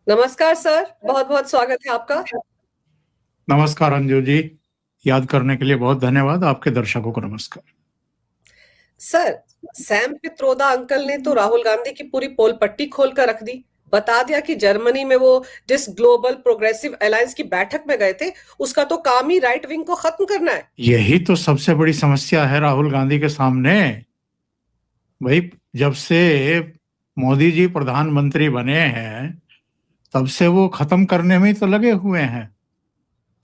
नमस्कार सर, बहुत बहुत स्वागत है आपका। नमस्कार अंजू जी। याद करने के लिए बहुत धन्यवाद। आपके दर्शकों को नमस्कार। सर, सैम पित्रोदा अंकल ने तो राहुल गांधी की पूरी पोल पट्टी खोल कर रख दी। बता दिया कि जर्मनी में वो जिस ग्लोबल प्रोग्रेसिव अलायंस की बैठक में गए थे, उसका तो काम ही राइट विंग को खत्म करना है। यही तो सबसे बड़ी समस्या है राहुल गांधी के सामने। भाई, जब से मोदी जी प्रधानमंत्री बने हैं तब से वो खत्म करने में ही तो लगे हुए हैं।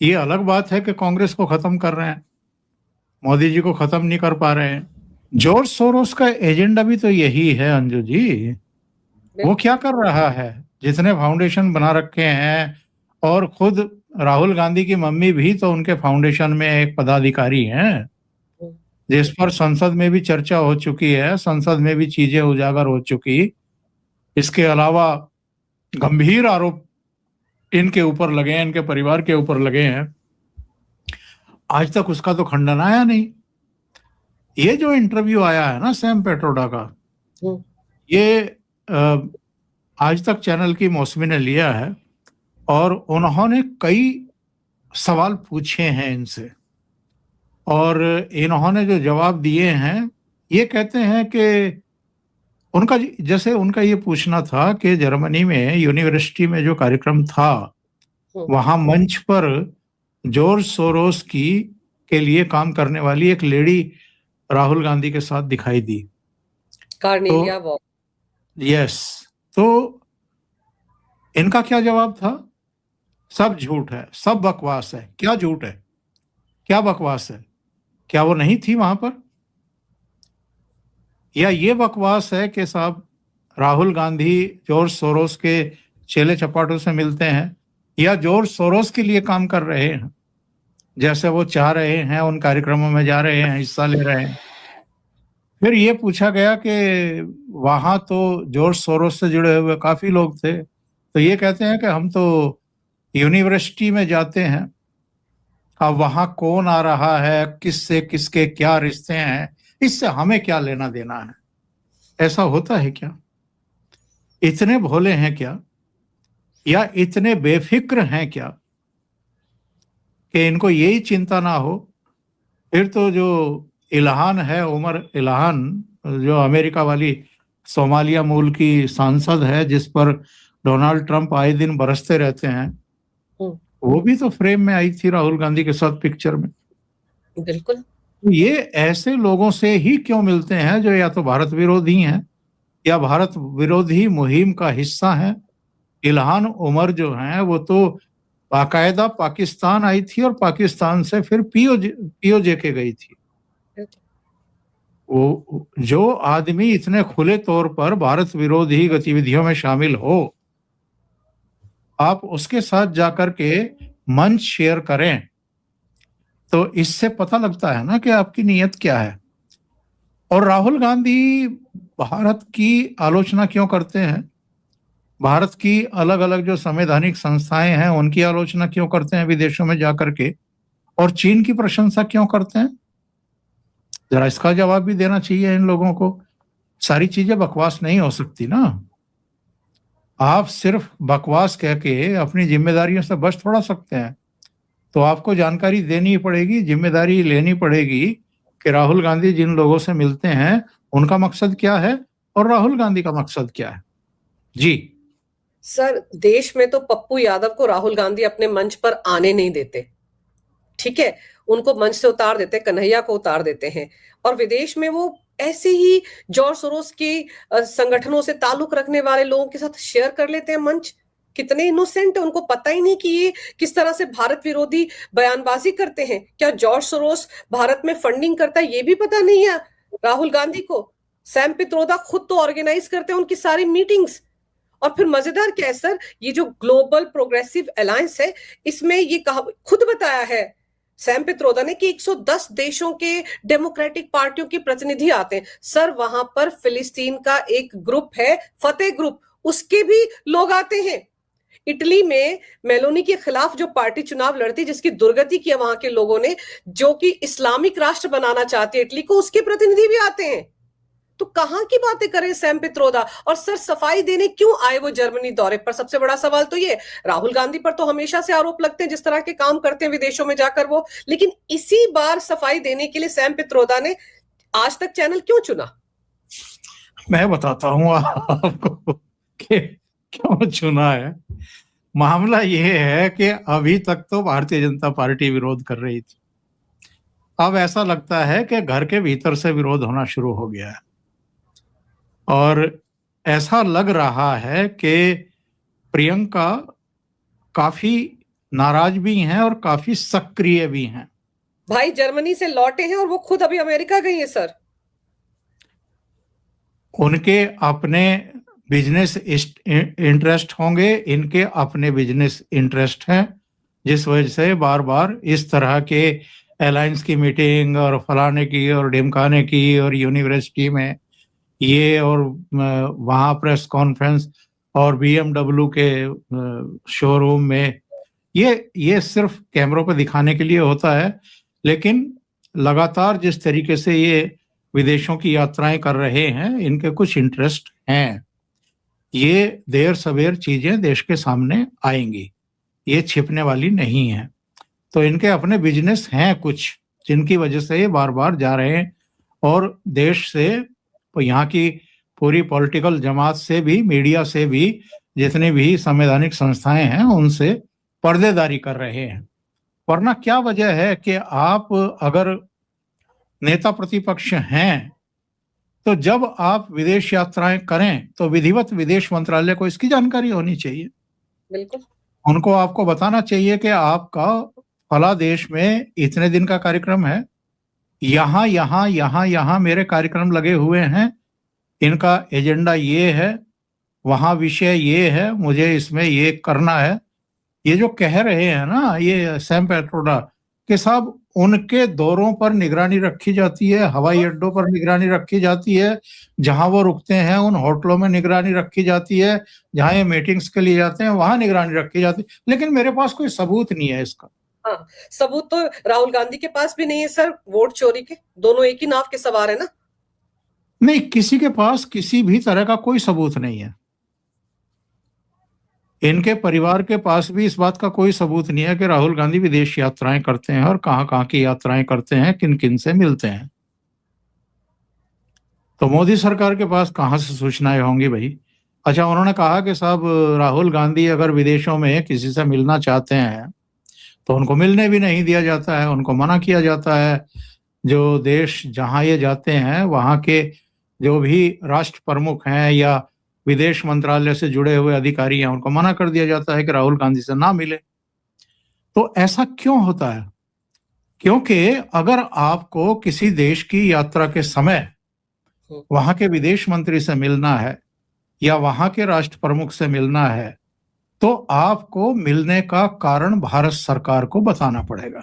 ये अलग बात है कि कांग्रेस को खत्म कर रहे हैं, मोदी जी को खत्म नहीं कर पा रहे हैं। जॉर्ज सोरोस का एजेंडा भी तो यही है अंजू जी। वो क्या कर रहा है? जितने फाउंडेशन बना रखे हैं, और खुद राहुल गांधी की मम्मी भी तो उनके फाउंडेशन में एक पदाधिकारी हैं, जिस पर संसद में भी चर्चा हो चुकी है, संसद में भी चीजें उजागर हो चुकी। इसके अलावा गंभीर आरोप इनके ऊपर लगे हैं, इनके परिवार के ऊपर लगे हैं। आज तक उसका तो खंडन आया नहीं। ये जो इंटरव्यू आया है ना सैम पेट्रोडा का, ये आज तक चैनल की मौसमी ने लिया है और उन्होंने कई सवाल पूछे हैं इनसे, और इन्होंने जो जवाब दिए हैं, ये कहते हैं कि उनका ये पूछना था कि जर्मनी में यूनिवर्सिटी में जो कार्यक्रम था, वहां मंच पर जॉर्ज सोरोस के लिए काम करने वाली एक लेडी राहुल गांधी के साथ दिखाई दी। Cornelia war. यस। तो इनका क्या जवाब था? सब झूठ है, सब बकवास है। क्या झूठ है, क्या बकवास है? क्या वो नहीं थी वहां पर? या ये बकवास है कि साहब राहुल गांधी जॉर्ज सोरोस के चेले चपाटों से मिलते हैं या जॉर्ज सोरोस के लिए काम कर रहे हैं, जैसे वो चाह रहे हैं, उन कार्यक्रमों में जा रहे हैं, हिस्सा ले रहे हैं। फिर ये पूछा गया कि वहां तो जॉर्ज सोरोस से जुड़े हुए काफी लोग थे, तो ये कहते हैं कि हम तो यूनिवर्सिटी में जाते हैं, अब वहां कौन आ रहा है, किससे किसके क्या रिश्ते हैं, इससे हमें क्या लेना देना है। ऐसा होता है क्या? इतने भोले हैं क्या, या इतने बेफिक्र हैं क्या कि इनको यही चिंता ना हो? फिर तो जो इल्हान है, उमर इल्हान, जो अमेरिका वाली सोमालिया मूल की सांसद है, जिस पर डोनाल्ड ट्रंप आए दिन बरसते रहते हैं, वो भी तो फ्रेम में आई थी राहुल गांधी के साथ पिक्चर में। बिल्कुल। ये ऐसे लोगों से ही क्यों मिलते हैं जो या तो भारत विरोधी हैं या भारत विरोधी मुहिम का हिस्सा हैं। इल्हान उमर जो हैं वो तो बाकायदा पाकिस्तान आई थी और पाकिस्तान से फिर पीओजे के गई थी। वो जो आदमी इतने खुले तौर पर भारत विरोधी गतिविधियों में शामिल हो, आप उसके साथ जाकर के मंच शेयर करें, तो इससे पता लगता है ना कि आपकी नीयत क्या है। और राहुल गांधी भारत की आलोचना क्यों करते हैं? भारत की अलग अलग जो संवैधानिक संस्थाएं हैं उनकी आलोचना क्यों करते हैं विदेशों में जाकर के, और चीन की प्रशंसा क्यों करते हैं? जरा इसका जवाब भी देना चाहिए इन लोगों को। सारी चीजें बकवास नहीं हो सकती ना। आप सिर्फ बकवास कह के अपनी जिम्मेदारियों से बच थोड़ा सकते हैं। तो आपको जानकारी देनी पड़ेगी, जिम्मेदारी लेनी पड़ेगी कि राहुल गांधी जिन लोगों से मिलते हैं उनका मकसद क्या है और राहुल गांधी का मकसद क्या है। जी सर, देश में तो पप्पू यादव को राहुल गांधी अपने मंच पर आने नहीं देते। ठीक है, उनको मंच से उतार देते, कन्हैया को उतार देते हैं। और विदेश में वो ऐसे ही जॉर्ज सोरोस के संगठनों से ताल्लुक रखने वाले लोगों के साथ शेयर कर लेते हैं मंच। कितने इनोसेंट है, उनको पता ही नहीं कि ये किस तरह से भारत विरोधी बयानबाजी करते हैं। क्या जॉर्ज सोरोस भारत में फंडिंग करता है ये भी पता नहीं है राहुल गांधी को। सैम पित्रोदा खुद तो ऑर्गेनाइज करते हैं उनकी सारी मीटिंग्स। और फिर मजेदार क्या है सर, ये जो ग्लोबल प्रोग्रेसिव अलायंस है, इसमें ये कहा खुद बताया है सैम पित्रोदा ने कि 110 देशों के डेमोक्रेटिक पार्टियों के प्रतिनिधि आते हैं। सर, वहां पर फिलिस्तीन का एक ग्रुप है, फतेह ग्रुप, उसके भी लोग आते हैं। इटली में मेलोनी के खिलाफ जो पार्टी चुनाव लड़ती, जिसकी दुर्गति किया वहां के लोगों ने, जो कि इस्लामिक राष्ट्र बनाना चाहती है इटली को, उसके प्रतिनिधि भी आते हैं। तो कहां की बातें करें सैम पित्रोदा। और सर सफाई देने क्यों आए वो जर्मनी दौरे पर, सबसे बड़ा सवाल तो ये। राहुल गांधी पर तो हमेशा से आरोप लगते हैं जिस तरह के काम करते हैं विदेशों में जाकर वो, लेकिन इसी बार सफाई देने के लिए सैम पित्रोदा ने आज तक चैनल क्यों चुना? मैं बताता हूँ आपको कि क्यों चुना है। मामला यह है कि अभी तक तो भारतीय जनता पार्टी विरोध कर रही थी, अब ऐसा लगता है कि घर के भीतर से विरोध होना शुरू हो गया है, और ऐसा लग रहा है कि प्रियंका काफी नाराज भी हैं और काफी सक्रिय भी हैं। भाई जर्मनी से लौटे हैं और वो खुद अभी अमेरिका गई है सर। उनके अपने बिजनेस इंटरेस्ट होंगे, इनके अपने बिजनेस इंटरेस्ट हैं, जिस वजह से बार बार इस तरह के अलायंस की मीटिंग और फलाने की और ढिमकाने की और यूनिवर्सिटी में ये और वहाँ प्रेस कॉन्फ्रेंस और BMW के शोरूम में, ये सिर्फ कैमरों पर दिखाने के लिए होता है। लेकिन लगातार जिस तरीके से ये विदेशों की यात्राएं कर रहे हैं, इनके कुछ इंटरेस्ट हैं। ये देर सवेर चीजें देश के सामने आएंगी, ये छिपने वाली नहीं है। तो इनके अपने बिजनेस हैं कुछ, जिनकी वजह से ये बार बार जा रहे हैं, और देश से, यहाँ की पूरी पॉलिटिकल जमात से भी, मीडिया से भी, जितनी भी संवैधानिक संस्थाएं हैं उनसे पर्देदारी कर रहे हैं। वरना क्या वजह है कि आप अगर नेता प्रतिपक्ष हैं तो जब आप विदेश यात्राएं करें तो विधिवत विदेश मंत्रालय को इसकी जानकारी होनी चाहिए। बिल्कुल, उनको आपको बताना चाहिए कि आपका फला देश में इतने दिन का कार्यक्रम है, यहाँ यहाँ यहाँ यहाँ मेरे कार्यक्रम लगे हुए हैं, इनका एजेंडा ये है, वहां विषय ये है, मुझे इसमें ये करना है। ये जो कह रहे हैं ना ये सैम पित्रोदा के साहब, उनके दौरों पर निगरानी रखी जाती है, हवाई अड्डों पर निगरानी रखी जाती है, जहां वो रुकते हैं उन होटलों में निगरानी रखी जाती है, जहां ये मीटिंग्स के लिए जाते हैं वहां निगरानी रखी जाती है। लेकिन मेरे पास कोई सबूत नहीं है इसका। हाँ, सबूत तो राहुल गांधी के पास भी नहीं है सर, वोट चोरी के। दोनों एक ही नाव के सवार है ना। नहीं, किसी के पास किसी भी तरह का कोई सबूत नहीं है। इनके परिवार के पास भी इस बात का कोई सबूत नहीं है कि राहुल गांधी विदेश यात्राएं करते हैं और कहां की यात्राएं करते हैं, किन किन से मिलते हैं। तो मोदी सरकार के पास कहां से सूचनाएं होंगी भाई। अच्छा, उन्होंने कहा कि साहब राहुल गांधी अगर विदेशों में किसी से मिलना चाहते हैं तो उनको मिलने भी नहीं दिया जाता है, उनको मना किया जाता है। जो देश जहां ये जाते हैं वहां के जो भी राष्ट्र प्रमुख हैं या विदेश मंत्रालय से जुड़े हुए अधिकारी हैं, उनको मना कर दिया जाता है कि राहुल गांधी से ना मिले। तो ऐसा क्यों होता है? क्योंकि अगर आपको किसी देश की यात्रा के समय वहां के विदेश मंत्री से मिलना है या वहां के राष्ट्र प्रमुख से मिलना है, तो आपको मिलने का कारण भारत सरकार को बताना पड़ेगा।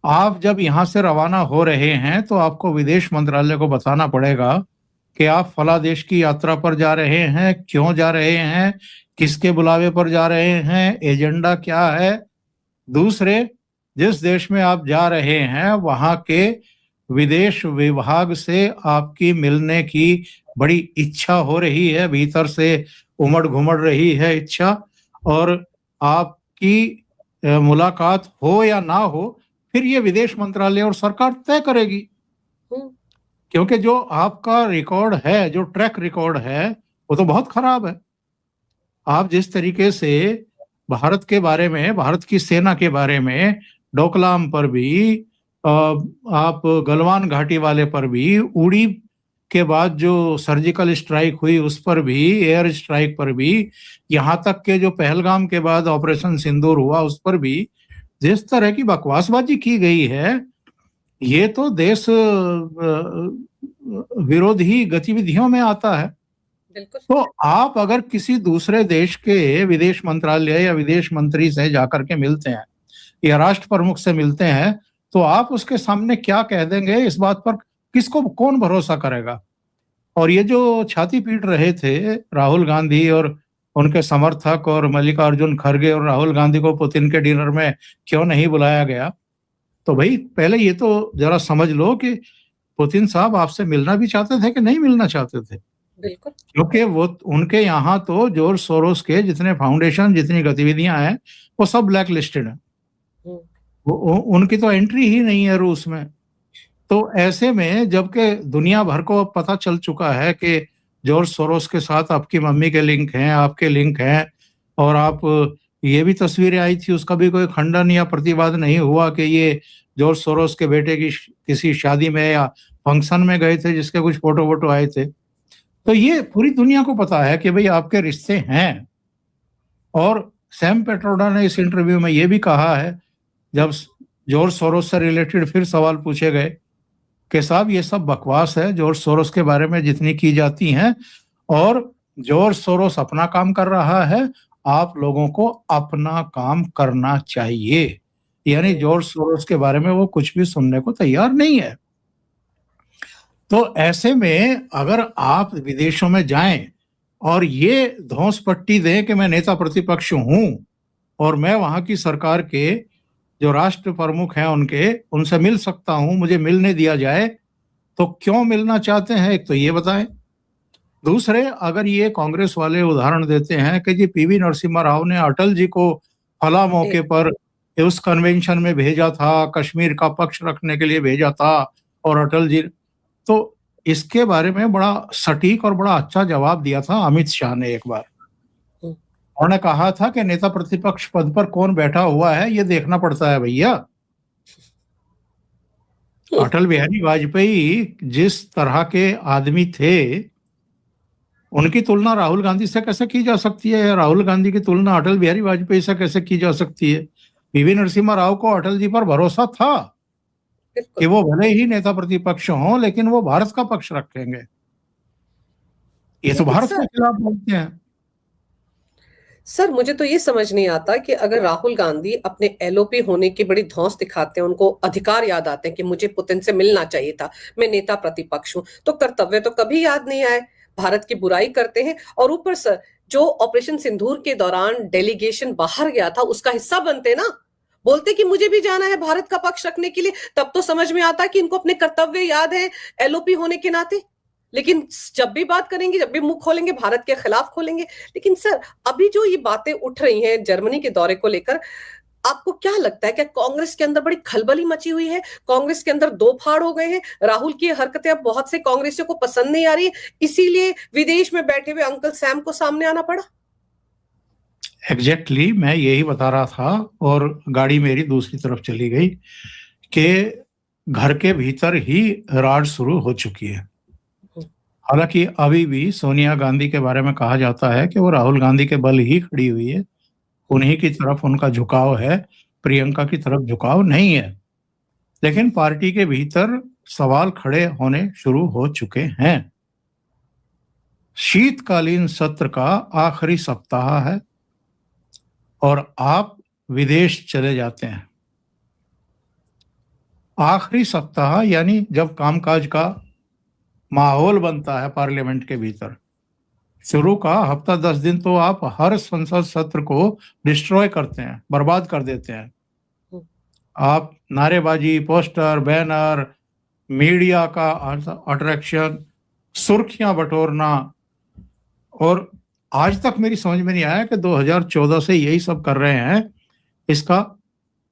आप जब यहां से रवाना हो रहे हैं तो आपको विदेश मंत्रालय को बताना पड़ेगा कि आप फला देश की यात्रा पर जा रहे हैं, क्यों जा रहे हैं, किसके बुलावे पर जा रहे हैं, एजेंडा क्या है। दूसरे, जिस देश में आप जा रहे हैं वहां के विदेश विभाग से आपकी मिलने की बड़ी इच्छा हो रही है, भीतर से उमड़ घुमड़ रही है इच्छा, और आपकी मुलाकात हो या ना हो, फिर ये विदेश मंत्रालय और सरकार तय करेगी। क्योंकि जो आपका रिकॉर्ड है, जो ट्रैक रिकॉर्ड है, वो तो बहुत खराब है। आप जिस तरीके से भारत के बारे में, भारत की सेना के बारे में, डोकलाम पर भी, आप गलवान घाटी वाले पर भी, उड़ी के बाद जो सर्जिकल स्ट्राइक हुई उस पर भी, एयर स्ट्राइक पर भी, यहाँ तक के जो पहलगाम के बाद ऑपरेशन सिंदूर हुआ उस पर भी जिस तरह की बकवासबाजी की गई है, ये तो देश विरोधी गतिविधियों में आता है। तो आप अगर किसी दूसरे देश के विदेश मंत्रालय या विदेश मंत्री से जाकर के मिलते हैं या राष्ट्र प्रमुख से मिलते हैं, तो आप उसके सामने क्या कह देंगे, इस बात पर किसको कौन भरोसा करेगा। और ये जो छाती पीट रहे थे राहुल गांधी और उनके समर्थक और मल्लिकार्जुन खड़गे और राहुल गांधी को पुतिन के डिनर में क्यों नहीं बुलाया गया, तो भाई पहले ये तो जरा समझ लो कि पुतिन साहब आपसे मिलना भी चाहते थे कि नहीं मिलना चाहते थे? बिल्कुल। क्योंकि वो उनके यहाँ तो जॉर्ज सोरोस के जितने फाउंडेशन, जितनी गतिविधियां हैं, वो सब ब्लैक लिस्टेड है। हम्म, उनकी तो एंट्री ही नहीं है रूस में। तो ऐसे में जबकि दुनिया भर को अब पता चल चुका है कि जॉर्ज सोरोस के साथ आपकी मम्मी के लिंक हैं, आपके लिंक हैं, और आप, ये भी तस्वीरें आई थी, उसका भी कोई खंडन या प्रतिवाद नहीं हुआ कि ये जॉर्ज सोरोस के बेटे की किसी शादी में या फंक्शन में गए थे जिसके कुछ फोटो वोटो आए थे। तो ये पूरी दुनिया को पता है कि भाई आपके रिश्ते हैं। और सैम पेट्रोडा ने इस इंटरव्यू में ये भी कहा है, जब जॉर्ज सोरोस से रिलेटेड फिर सवाल पूछे गए, कि साहब ये सब बकवास है जॉर्ज सोरोस के बारे में जितनी की जाती हैं, और जॉर्ज सोरोस अपना काम कर रहा है, आप लोगों को अपना काम करना चाहिए। यानी जॉर्ज सोरोस के बारे में वो कुछ भी सुनने को तैयार नहीं है। तो ऐसे में अगर आप विदेशों में जाएं और ये धौंस पट्टी दें कि मैं नेता प्रतिपक्ष हूं और मैं वहां की सरकार के जो राष्ट्र प्रमुख हैं उनसे मिल सकता हूं, मुझे मिलने दिया जाए, तो क्यों मिलना चाहते हैं, एक तो ये बताएं। दूसरे, अगर ये कांग्रेस वाले उदाहरण देते हैं कि जी पीवी नरसिम्हा राव ने अटल जी को फला मौके पर उस कन्वेंशन में भेजा था, कश्मीर का पक्ष रखने के लिए भेजा था, और अटल जी, तो इसके बारे में बड़ा सटीक और बड़ा अच्छा जवाब दिया था अमित शाह ने एक बार। उन्होंने कहा था कि नेता प्रतिपक्ष पद पर कौन बैठा हुआ है ये देखना पड़ता है भैया। अटल बिहारी वाजपेयी जिस तरह के आदमी थे, उनकी तुलना राहुल गांधी से कैसे की जा सकती है, या राहुल गांधी की तुलना अटल बिहारी वाजपेयी से कैसे की जा सकती है? पीवी नरसिम्हा राव को अटल जी पर भरोसा था कि वो भले ही नेता प्रतिपक्ष हों लेकिन वो भारत का पक्ष रखेंगे। ये तो भारत के खिलाफ बोलते हैं। सर, मुझे तो ये समझ नहीं आता कि अगर राहुल गांधी अपने एलओपी होने की बड़ी धौंस दिखाते हैं, उनको अधिकार याद आते हैं कि मुझे पुतिन से मिलना चाहिए था, मैं नेता प्रतिपक्ष हूं, तो कर्तव्य तो कभी याद नहीं आए। भारत की बुराई करते हैं, और ऊपर से जो ऑपरेशन सिंदूर के दौरान डेलीगेशन बाहर गया था उसका हिस्सा बनते ना, बोलते कि मुझे भी जाना है भारत का पक्ष रखने के लिए, तब तो समझ में आता कि इनको अपने कर्तव्य याद है एलओपी होने के नाते। लेकिन जब भी बात करेंगे, जब भी मुंह खोलेंगे, भारत के खिलाफ खोलेंगे। लेकिन सर, अभी जो ये बातें उठ रही हैं जर्मनी के दौरे को लेकर, आपको क्या लगता है, क्या कांग्रेस के अंदर बड़ी खलबली मची हुई है? कांग्रेस के अंदर दो फाड़ हो गए हैं? राहुल की हरकतें अब बहुत से कांग्रेसियों को पसंद नहीं आ रही, इसीलिए विदेश में बैठे हुए अंकल सैम को सामने आना पड़ा? एग्जैक्टली मैं यही बता रहा था, और गाड़ी मेरी दूसरी तरफ चली गई कि घर के भीतर ही राज शुरू हो चुकी है। हालांकि अभी भी सोनिया गांधी के बारे में कहा जाता है कि वो राहुल गांधी के बल ही खड़ी हुई है, उन्हीं की तरफ उनका झुकाव है, प्रियंका की तरफ झुकाव नहीं है। लेकिन पार्टी के भीतर सवाल खड़े होने शुरू हो चुके हैं। शीतकालीन सत्र का आखिरी सप्ताह है और आप विदेश चले जाते हैं। आखिरी सप्ताह यानी जब कामकाज का माहौल बनता है पार्लियामेंट के भीतर, शुरू का हफ्ता 10 दिन तो आप हर संसद सत्र को डिस्ट्रॉय करते हैं, बर्बाद कर देते हैं। आप नारेबाजी, पोस्टर, बैनर, मीडिया का अट्रैक्शन, सुर्खियां बटोरना, और आज तक मेरी समझ में नहीं आया कि 2014 से यही सब कर रहे हैं, इसका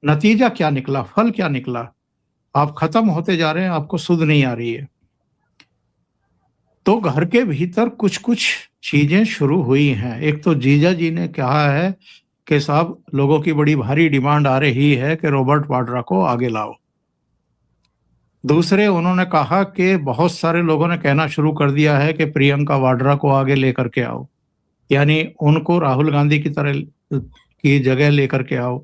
नतीजा क्या निकला, फल क्या निकला? आप खत्म होते जा रहे हैं, आपको सुध नहीं आ रही है। तो घर के भीतर कुछ कुछ चीजें शुरू हुई हैं। एक तो जीजा जी ने कहा है कि साहब लोगों की बड़ी भारी डिमांड आ रही है कि रॉबर्ट वाड्रा को आगे लाओ। दूसरे, उन्होंने कहा कि बहुत सारे लोगों ने कहना शुरू कर दिया है कि प्रियंका वाड्रा को आगे लेकर के आओ, यानी उनको राहुल गांधी की तरह की जगह लेकर के आओ।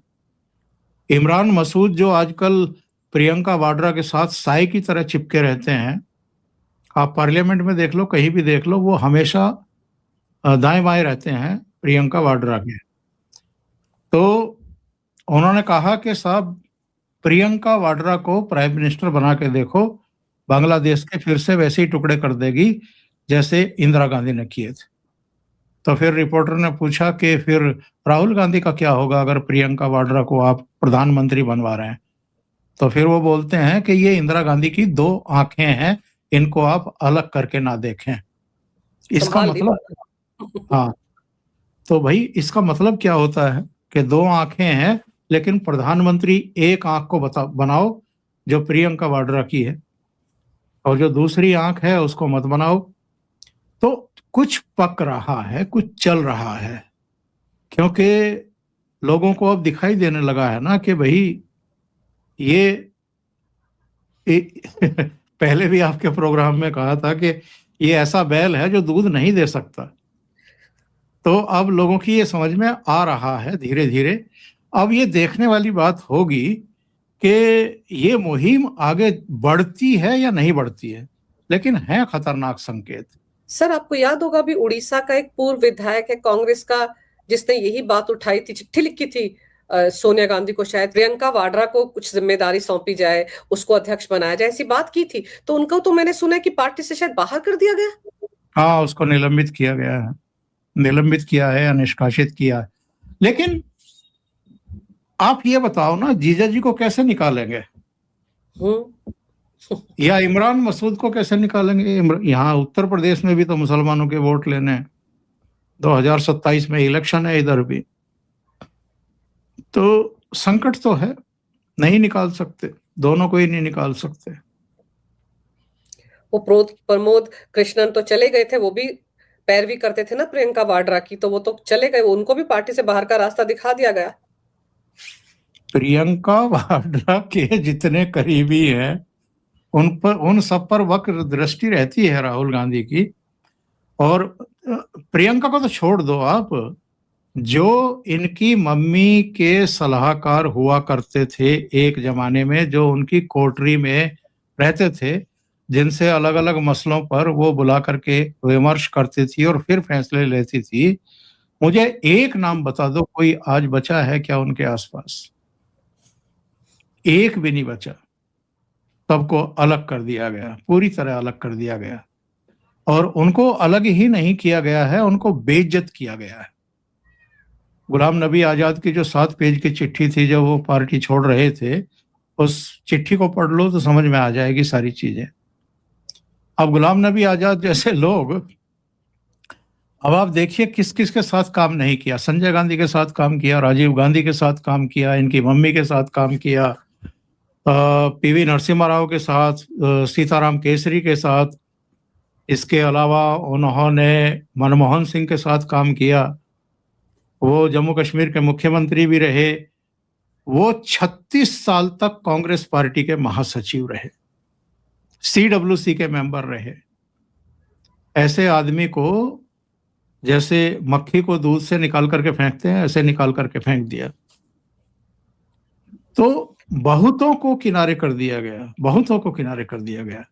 इमरान मसूद जो आजकल प्रियंका वाड्रा के साथ साई की तरह चिपके रहते हैं, आप पार्लियामेंट में देख लो, कहीं भी देख लो, वो हमेशा दाएं बाएं रहते हैं प्रियंका वाड्रा के। तो उन्होंने कहा कि साहब प्रियंका वाड्रा को प्राइम मिनिस्टर बना के देखो, बांग्लादेश के फिर से वैसे ही टुकड़े कर देगी जैसे इंदिरा गांधी ने किए थे। तो फिर रिपोर्टर ने पूछा कि फिर राहुल गांधी का क्या होगा अगर प्रियंका वाड्रा को आप प्रधानमंत्री बनवा रहे हैं? तो फिर वो बोलते हैं कि ये इंदिरा गांधी की 2 आंखें हैं, इनको आप अलग करके ना देखें। इसका संभाल ली मतलब बात। हाँ, तो भाई इसका मतलब क्या होता है कि 2 आंखें हैं, लेकिन प्रधानमंत्री एक आंख को बनाओ जो प्रियंका वाड्रा की है, और जो दूसरी आंख है उसको मत बनाओ। तो कुछ पक रहा है, कुछ चल रहा है, क्योंकि लोगों को अब दिखाई देने लगा है ना कि भाई ये पहले भी आपके प्रोग्राम में कहा था कि ये ऐसा बैल है जो दूध नहीं दे सकता। तो अब लोगों की ये समझ में आ रहा है धीरे धीरे। अब ये देखने वाली बात होगी कि ये मुहिम आगे बढ़ती है या नहीं बढ़ती है, लेकिन है खतरनाक संकेत। सर, आपको याद होगा भी उड़ीसा का एक पूर्व विधायक है कांग्रेस का, जिसने यही बात उठाई थी, चिट्ठी लिखी थी सोनिया गांधी को, शायद प्रियंका वाड्रा को कुछ जिम्मेदारी सौंपी जाए, उसको अध्यक्ष बनाया जाए, ऐसी बात की थी। तो उनको तो मैंने सुना है कि पार्टी से शायद बाहर कर दिया गया। हाँ, उसको निलंबित किया गया है, निलंबित किया है या निष्कासित किया है। लेकिन आप ये बताओ ना, जीजा जी को कैसे निकालेंगे या इमरान मसूद को कैसे निकालेंगे? यहाँ उत्तर प्रदेश में भी तो मुसलमानों के वोट लेने हैं, 2027 में इलेक्शन है इधर भी, तो संकट तो है, नहीं निकाल सकते, दोनों को ही नहीं निकाल सकते। वो प्रमोद कृष्णन तो चले गए थे, वो भी पैरवी करते थे ना प्रियंका वाड्रा की, तो वो तो चले गए, उनको भी पार्टी से बाहर का रास्ता दिखा दिया गया। प्रियंका वाड्रा के जितने करीबी हैं उन सब पर वक्र दृष्टि रहती है राहुल गांधी की। और प्रियंका को तो छोड़ दो आप, जो इनकी मम्मी के सलाहकार हुआ करते थे एक जमाने में, जो उनकी कोठरी में रहते थे, जिनसे अलग अलग मसलों पर वो बुला करके विमर्श करती थी और फिर फैसले लेती थी, मुझे एक नाम बता दो, कोई आज बचा है क्या उनके आसपास? एक भी नहीं बचा। सबको अलग कर दिया गया, पूरी तरह अलग कर दिया गया। और उनको अलग ही नहीं किया गया है, उनको बेइज्जत किया गया है। गुलाम नबी आजाद की जो 7 पेज की चिट्ठी थी जब वो पार्टी छोड़ रहे थे, उस चिट्ठी को पढ़ लो तो समझ में आ जाएगी सारी चीजें। अब गुलाम नबी आजाद जैसे लोग, अब आप देखिए किस किस के साथ काम नहीं किया। संजय गांधी के साथ काम किया, राजीव गांधी के साथ काम किया, इनकी मम्मी के साथ काम किया, पीवी नरसिम्हा राव के साथ, सीताराम केसरी के साथ, इसके अलावा उन्होंने मनमोहन सिंह के साथ काम किया, वो जम्मू कश्मीर के मुख्यमंत्री भी रहे, वो 36 साल तक कांग्रेस पार्टी के महासचिव रहे, CWC के मेंबर रहे। ऐसे आदमी को जैसे मक्खी को दूध से निकाल करके फेंकते हैं, ऐसे निकाल करके फेंक दिया। तो बहुतों को किनारे कर दिया गया, बहुतों को किनारे कर दिया गया।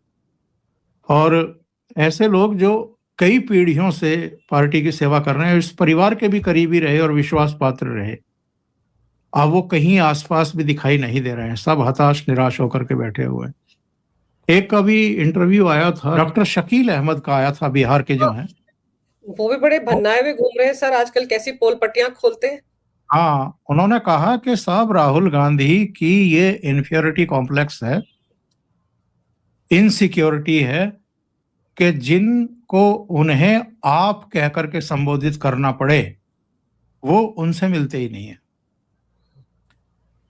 और ऐसे लोग जो कई पीढ़ियों से पार्टी की सेवा कर रहे हैं, इस परिवार के भी करीबी रहे और विश्वास पात्र रहे, अब वो कहीं आसपास भी दिखाई नहीं दे रहे हैं, सब हताश निराश होकर के बैठे हुए हैं। एक कभी इंटरव्यू आया था, डॉक्टर शकील अहमद का आया था, बिहार के जो हैं, वो भी बड़े भन्नाए हुए घूम रहे हैं सर आजकल, कैसी पोल पट्टियां खोलते हैं। हाँ, उन्होंने कहा कि साहब राहुल गांधी की ये इन्फीरियरिटी कॉम्प्लेक्स है, इनसिक्योरिटी है, कि जिनको उन्हें आप कह करके संबोधित करना पड़े वो उनसे मिलते ही नहीं है।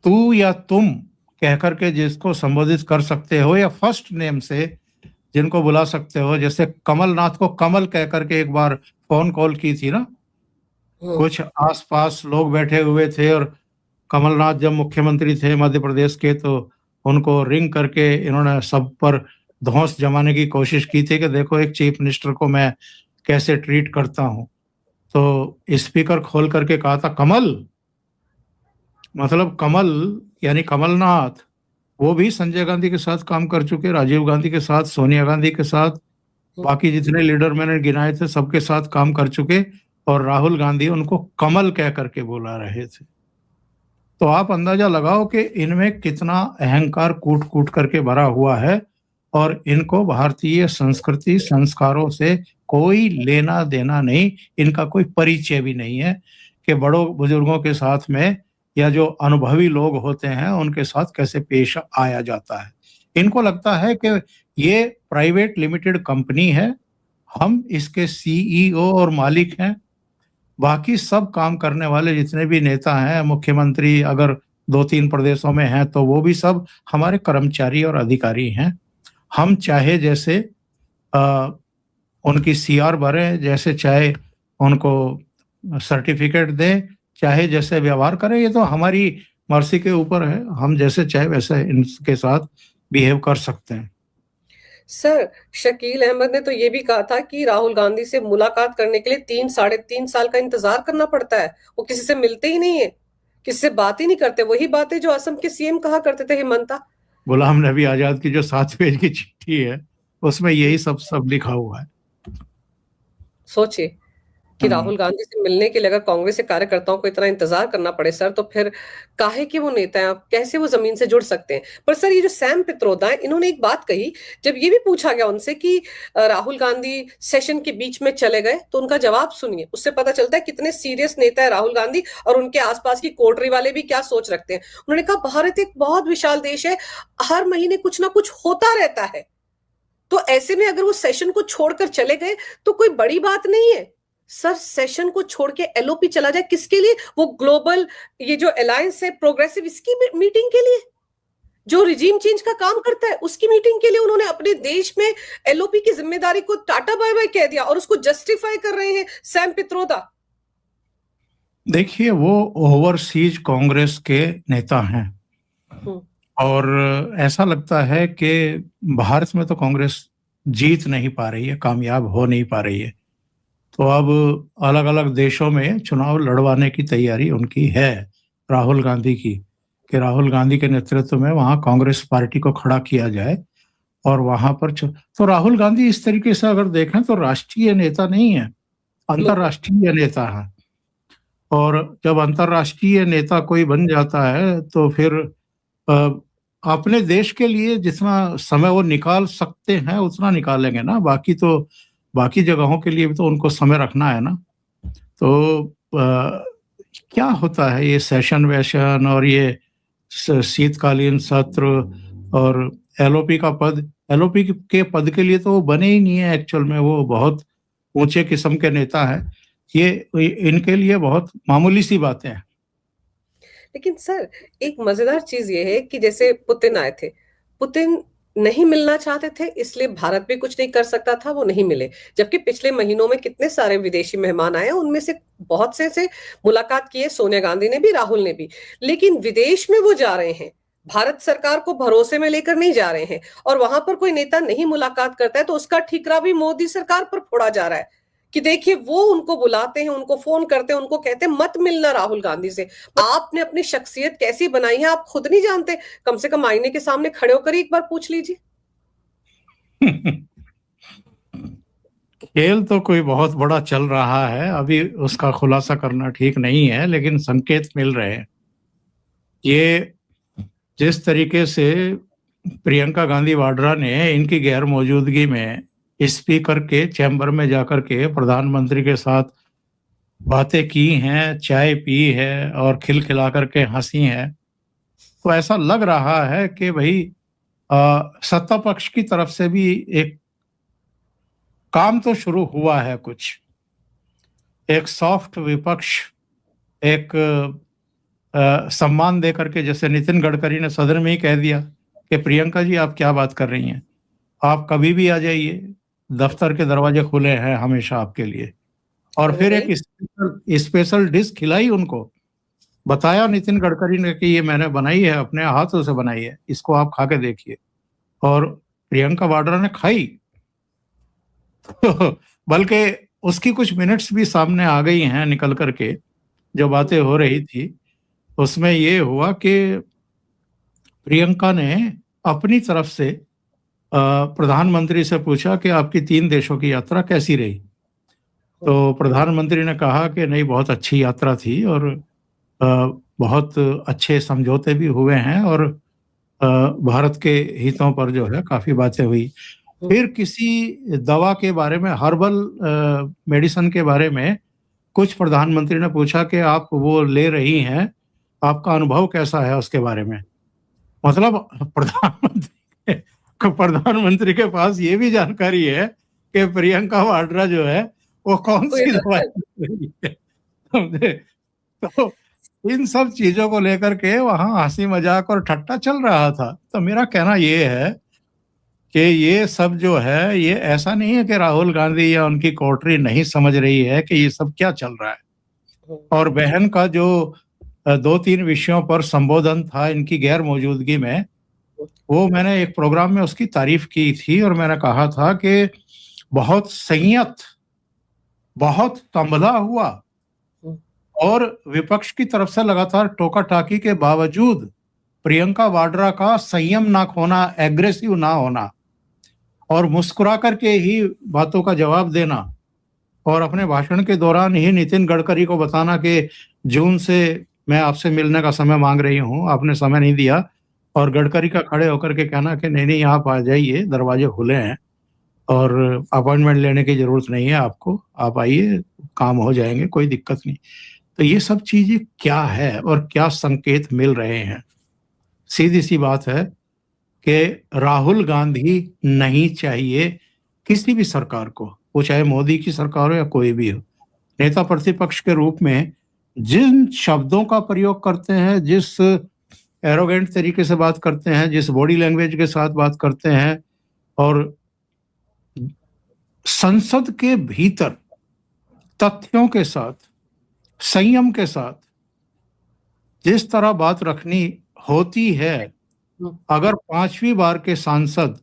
तू या तुम कह करके जिसको संबोधित कर सकते हो, या फर्स्ट नेम से जिनको बुला सकते हो, जैसे कमलनाथ को कमल कह करके एक बार फोन कॉल की थी ना, कुछ आसपास लोग बैठे हुए थे और कमलनाथ जब मुख्यमंत्री थे मध्य प्रदेश के, तो उनको रिंग करके इन्होंने सब पर धौंस जमाने की कोशिश की थी कि देखो एक चीफ मिनिस्टर को मैं कैसे ट्रीट करता हूं। तो स्पीकर खोल करके कहा था कमल, मतलब कमल यानी कमलनाथ। वो भी संजय गांधी के साथ काम कर चुके, राजीव गांधी के साथ, सोनिया गांधी के साथ, बाकी जितने लीडर मैंने गिनाए थे सबके साथ काम कर चुके, और राहुल गांधी उनको कमल कह करके बोला रहे थे। तो आप अंदाजा लगाओ कि इनमें कितना अहंकार कूट कूट करके भरा हुआ है, और इनको भारतीय संस्कृति संस्कारों से कोई लेना देना नहीं, इनका कोई परिचय भी नहीं है कि बड़ों बुजुर्गों के साथ में या जो अनुभवी लोग होते हैं उनके साथ कैसे पेश आया जाता है। इनको लगता है कि ये प्राइवेट लिमिटेड कंपनी है, हम इसके सीईओ और मालिक हैं, बाकी सब काम करने वाले जितने भी नेता हैं, मुख्यमंत्री अगर 2-3 प्रदेशों में हैं तो वो भी सब हमारे कर्मचारी और अधिकारी हैं। हम चाहे जैसे अ, उनकी सीआर भरें, जैसे चाहे उनको सर्टिफिकेट दें, चाहे जैसे व्यवहार करें, ये तो हमारी मर्जी के ऊपर है। हम जैसे चाहे वैसे इनके साथ बिहेव कर सकते हैं। सर, शकील अहमद ने तो ये भी कहा था कि राहुल गांधी से मुलाकात करने के लिए 3 साढ़े 3 साल का इंतजार करना पड़ता है। वो किसी से मिलते ही नहीं है, किसी से बात ही नहीं करते। वही बातें जो असम के सीएम कहा करते थे, हिमंता। गुलाम नबी आजाद की जो 7 पेज की चिट्ठी है, उसमें यही सब लिखा हुआ है। सोचिए कि राहुल गांधी से मिलने के लिए अगर कांग्रेस के कार्यकर्ताओं को इतना इंतजार करना पड़े सर, तो फिर काहे कि वो नेता हैं, कैसे वो जमीन से जुड़ सकते हैं। पर सर, ये जो सैम पित्रोदा है, इन्होंने एक बात कही, जब ये भी पूछा गया उनसे कि राहुल गांधी सेशन के बीच में चले गए, तो उनका जवाब सुनिए। उससे पता चलता है कितने सीरियस नेता है राहुल गांधी और उनके आसपास की कोटरी वाले भी क्या सोच रखते हैं। उन्होंने कहा, भारत एक बहुत विशाल देश है, हर महीने कुछ ना कुछ होता रहता है, तो ऐसे में अगर वो सेशन को छोड़कर चले गए तो कोई बड़ी बात नहीं है। सर, सेशन को छोड़ के एलओपी चला जाए, किसके लिए? वो ग्लोबल ये जो अलायंस है प्रोग्रेसिव, इसकी मीटिंग के लिए, जो रिजीम चेंज का काम करता है उसकी मीटिंग के लिए उन्होंने अपने देश में एलओपी की जिम्मेदारी को टाटा बाय बाय कह दिया, और उसको जस्टिफाई कर रहे हैं सैम पित्रोदा। देखिए, वो ओवरसीज कांग्रेस के नेता हैं और ऐसा लगता है कि भारत में तो कांग्रेस जीत नहीं पा रही है, कामयाब हो नहीं पा रही है, तो अब अलग अलग देशों में चुनाव लड़वाने की तैयारी उनकी है राहुल गांधी की, कि राहुल गांधी के नेतृत्व में वहां कांग्रेस पार्टी को खड़ा किया जाए और वहां पर तो राहुल गांधी इस तरीके से अगर देखें तो राष्ट्रीय नेता नहीं है, अंतर्राष्ट्रीय नेता है। और जब अंतर्राष्ट्रीय नेता कोई बन जाता है तो फिर अपने देश के लिए जितना समय वो निकाल सकते हैं उतना निकालेंगे ना, बाकी जगहों के लिए भी तो उनको समय रखना है ना। तो क्या होता है ये सेशन वेशन और ये शीतकालीन सत्र और एलओपी का पद, एलओपी के पद के लिए तो वो बने ही नहीं है एक्चुअल में, वो बहुत ऊंचे किस्म के नेता है, ये इनके लिए बहुत मामूली सी बातें हैं। लेकिन सर, एक मजेदार चीज ये है कि जैसे पुतिन आए थे, पुतिन नहीं मिलना चाहते थे, इसलिए भारत भी कुछ नहीं कर सकता था, वो नहीं मिले। जबकि पिछले महीनों में कितने सारे विदेशी मेहमान आए, उनमें से बहुत से मुलाकात की है सोनिया गांधी ने भी, राहुल ने भी। लेकिन विदेश में वो जा रहे हैं, भारत सरकार को भरोसे में लेकर नहीं जा रहे हैं, और वहां पर कोई नेता नहीं मुलाकात करता है तो उसका ठिकरा भी मोदी सरकार पर फोड़ा जा रहा है कि देखिए, वो उनको बुलाते हैं, उनको फोन करते हैं, उनको कहते हैं मत मिलना राहुल गांधी से। आपने अपनी शख्सियत कैसी बनाई है आप खुद नहीं जानते, कम से कम आईने के सामने खड़े होकर एक बार पूछ लीजिए। खेल तो कोई बहुत बड़ा चल रहा है, अभी उसका खुलासा करना ठीक नहीं है, लेकिन संकेत मिल रहे हैं। ये जिस तरीके से प्रियंका गांधी वाड्रा ने इनकी गैर मौजूदगी में स्पीकर के चैम्बर में जाकर के प्रधानमंत्री के साथ बातें की हैं, चाय पी है और खिलखिला करके हंसी है, तो ऐसा लग रहा है कि भाई सत्ता पक्ष की तरफ से भी एक काम तो शुरू हुआ है, कुछ एक सॉफ्ट विपक्ष, एक सम्मान दे करके, जैसे नितिन गडकरी ने सदन में ही कह दिया कि प्रियंका जी आप क्या बात कर रही हैं, आप कभी भी आ जाइए, दफ्तर के दरवाजे खुले हैं हमेशा आपके लिए। और फिर एक स्पेशल डिश खिलाई उनको, बताया नितिन गडकरी ने कि ये मैंने बनाई है, अपने हाथों से बनाई है, इसको आप खा के देखिए। और प्रियंका वाड्रा ने खाई बल्कि उसकी कुछ मिनट्स भी सामने आ गई हैं निकल करके, जो बातें हो रही थी उसमें ये हुआ कि प्रियंका ने अपनी तरफ से प्रधानमंत्री से पूछा कि आपकी 3 देशों की यात्रा कैसी रही, तो प्रधानमंत्री ने कहा कि नहीं, बहुत अच्छी यात्रा थी और बहुत अच्छे समझौते भी हुए हैं और भारत के हितों पर जो है काफी बातें हुई। फिर किसी दवा के बारे में, हर्बल मेडिसिन के बारे में कुछ प्रधानमंत्री ने पूछा कि आप वो ले रही हैं आपका अनुभव कैसा है उसके बारे में? मतलब प्रधानमंत्री के पास ये भी जानकारी है कि प्रियंका वाड्रा जो है वो कौन सी दवाई ले रही है। समझे? तो इन सब चीजों को लेकर के वहां हंसी मजाक और ठट्टा चल रहा था। तो मेरा कहना ये है कि ये सब जो है, ये ऐसा नहीं है कि राहुल गांधी या उनकी कोटरी नहीं समझ रही है कि ये सब क्या चल रहा है। और बहन का जो 2-3 विषयों पर संबोधन था इनकी गैर मौजूदगी में, वो मैंने एक प्रोग्राम में उसकी तारीफ की थी और मैंने कहा था कि बहुत संयत, बहुत संभला हुआ और विपक्ष की तरफ से लगातार टोका टाकी के बावजूद प्रियंका वाड्रा का संयम ना खोना, एग्रेसिव ना होना और मुस्कुरा करके ही बातों का जवाब देना और अपने भाषण के दौरान ही नितिन गडकरी को बताना कि जून से मैं आपसे मिलने का समय मांग रही हूं, आपने समय नहीं दिया, और गडकरी का खड़े होकर के कहना कि नहीं नहीं आप आ जाइए, दरवाजे खुले हैं और अपॉइंटमेंट लेने की जरूरत नहीं है आपको, आप आइए, काम हो जाएंगे, कोई दिक्कत नहीं। तो ये सब चीजें क्या है और क्या संकेत मिल रहे हैं? सीधी सी बात है कि राहुल गांधी नहीं चाहिए किसी भी सरकार को, वो चाहे मोदी की सरकार हो या कोई भी हो। नेता प्रतिपक्ष के रूप में जिन शब्दों का प्रयोग करते हैं, जिस एरोगेंट तरीके से बात करते हैं, जिस बॉडी लैंग्वेज के साथ बात करते हैं और संसद के भीतर तथ्यों के साथ, संयम के साथ जिस तरह बात रखनी होती है, अगर 5वीं बार के सांसद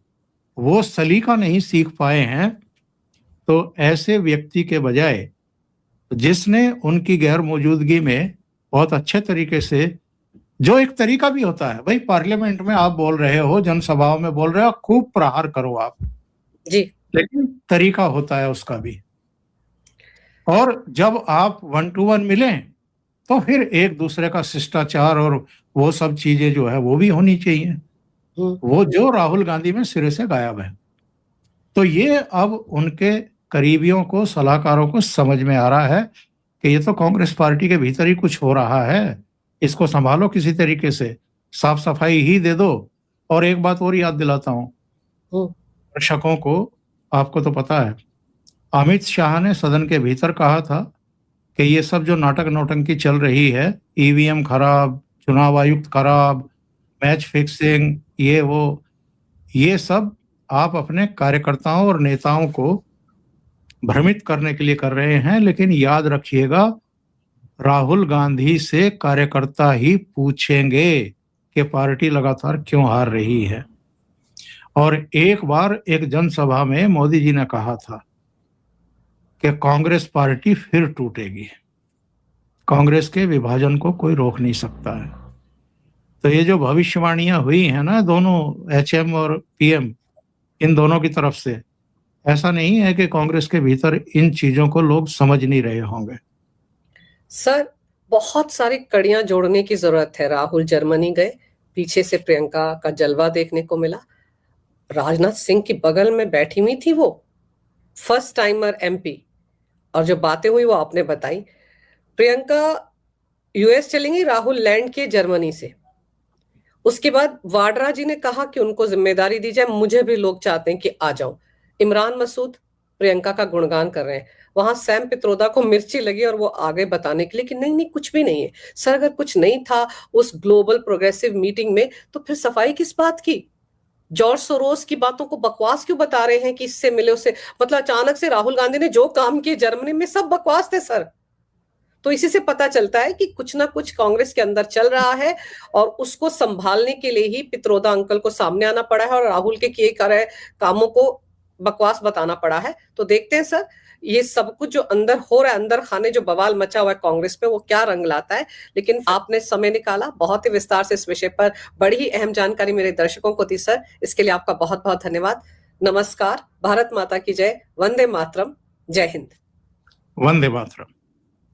वो सलीका नहीं सीख पाए हैं तो ऐसे व्यक्ति के बजाय जिसने उनकी गैर मौजूदगी में बहुत अच्छे तरीके से, जो एक तरीका भी होता है भाई, पार्लियामेंट में आप बोल रहे हो, जनसभाओं में बोल रहे हो, खूब प्रहार करो आप जी, लेकिन तरीका होता है उसका भी। और जब आप 1 to 1 मिलें तो फिर एक दूसरे का शिष्टाचार और वो सब चीजें जो है वो भी होनी चाहिए, वो जो राहुल गांधी में सिरे से गायब है। तो ये अब उनके करीबियों को, सलाहकारों को समझ में आ रहा है कि ये तो कांग्रेस पार्टी के भीतर ही कुछ हो रहा है, इसको संभालो किसी तरीके से, साफ सफाई ही दे दो। और एक बात और याद दिलाता हूं दर्शकों को, आपको तो पता है अमित शाह ने सदन के भीतर कहा था कि ये सब जो नाटक नौटंकी चल रही है, ईवीएम खराब, चुनाव आयुक्त खराब, मैच फिक्सिंग, ये वो, ये सब आप अपने कार्यकर्ताओं और नेताओं को भ्रमित करने के लिए कर रहे हैं। लेकिन याद रखिएगा, राहुल गांधी से कार्यकर्ता ही पूछेंगे कि पार्टी लगातार क्यों हार रही है। और एक बार एक जनसभा में मोदी जी ने कहा था कि कांग्रेस पार्टी फिर टूटेगी, कांग्रेस के विभाजन को कोई रोक नहीं सकता है। तो ये जो भविष्यवाणियां हुई हैं ना, दोनों एचएम और पीएम, इन दोनों की तरफ से, ऐसा नहीं है कि कांग्रेस के भीतर इन चीजों को लोग समझ नहीं रहे होंगे। सर बहुत सारी कड़ियां जोड़ने की जरूरत है। राहुल जर्मनी गए, पीछे से प्रियंका का जलवा देखने को मिला, राजनाथ सिंह की बगल में बैठी हुई थी वो, फर्स्ट टाइमर एमपी, और जो बातें हुई वो आपने बताई। प्रियंका यूएस चलेंगी, राहुल लैंड के जर्मनी से। उसके बाद वाड्रा जी ने कहा कि उनको जिम्मेदारी दी जाए, मुझे भी लोग चाहते हैं कि आ जाऊं। इमरान मसूद प्रियंका का गुणगान कर रहे हैं, वहां सैम पित्रोदा को मिर्ची लगी और वो आगे बताने के लिए कि नहीं नहीं कुछ भी नहीं है। सर अगर कुछ नहीं था उस ग्लोबल प्रोग्रेसिव मीटिंग में तो फिर सफाई किस बात की? जॉर्ज सोरोस की बातों को बकवास क्यों बता रहे हैं कि इससे मिले उससे? मतलब अचानक से राहुल गांधी ने जो काम किए जर्मनी में सब बकवास थे सर। तो इसी से पता चलता है कि कुछ ना कुछ कांग्रेस के अंदर चल रहा है और उसको संभालने के लिए ही पित्रोदा अंकल को सामने आना पड़ा है और राहुल के किए कर रहे कामों को बकवास बताना पड़ा है। तो देखते हैं सर ये सब कुछ जो अंदर हो रहा है, अंदर खाने जो बवाल मचा हुआ है कांग्रेस पे, वो क्या रंग लाता है। लेकिन आपने समय निकाला, बहुत ही विस्तार से इस विषय पर बड़ी ही अहम जानकारी मेरे दर्शकों को दी सर, इसके लिए आपका बहुत बहुत धन्यवाद। नमस्कार, भारत माता की जय, वंदे मातरम, जय हिंद। वंदे मातरम।